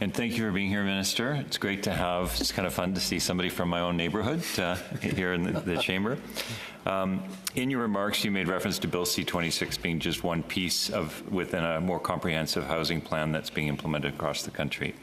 And thank you for being here, Minister. It's great to have, it's kind of fun to see somebody from my own neighborhood here in the chamber. In your remarks, you made reference to Bill C-26 being just one piece within a more comprehensive housing plan that's being implemented across the country.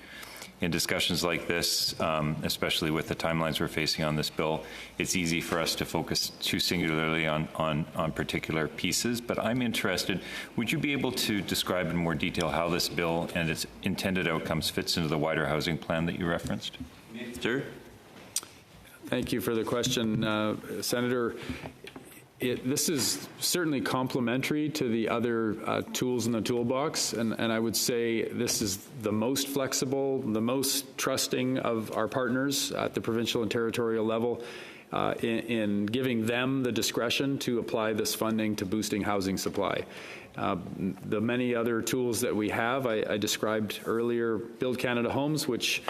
In discussions like this, especially with the timelines we're facing on this bill, it's easy for us to focus too singularly on particular pieces, but I'm interested, would you be able to describe in more detail how this bill and its intended outcomes fits into the wider housing plan that you referenced? Minister. Thank you for the question, Senator. This is certainly complementary to the other tools in the toolbox, and I would say this is the most flexible, the most trusting of our partners at the provincial and territorial level in giving them the discretion to apply this funding to boosting housing supply. The many other tools that we have, I described earlier, Build Canada Homes, which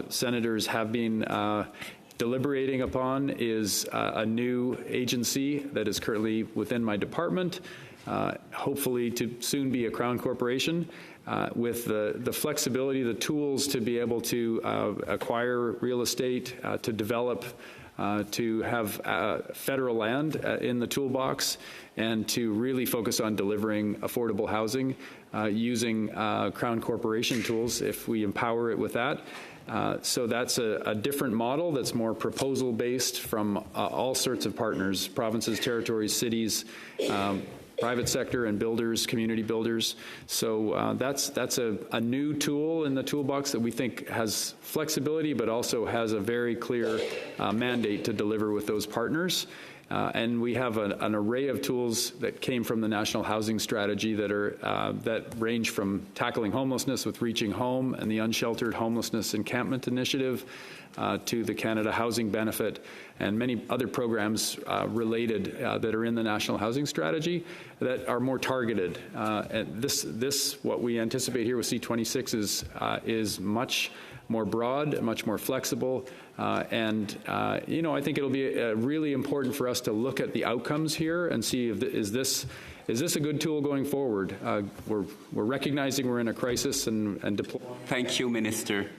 senators have been deliberating upon, is a new agency that is currently within my department, hopefully to soon be a Crown corporation, with the flexibility, the tools to be able to acquire real estate, to develop, to have federal land in the toolbox, and to really focus on delivering affordable housing using Crown corporation tools if we empower it with that. So that's a different model that's more proposal-based from all sorts of partners, provinces, territories, cities, private sector and builders, community builders. So that's a new tool in the toolbox that we think has flexibility, but also has a very clear mandate to deliver with those partners. And we have an array of tools that came from the National Housing Strategy that range from tackling homelessness with Reaching Home and the Unsheltered Homelessness Encampment Initiative to the Canada Housing Benefit and many other programs related that are in the National Housing Strategy that are more targeted. And this what we anticipate here with C-26 is much more broad, much more flexible, and I think it'll be really important for us to look at the outcomes here and see if is this a good tool going forward. We're recognizing we're in a crisis and deploying. Thank you, Minister.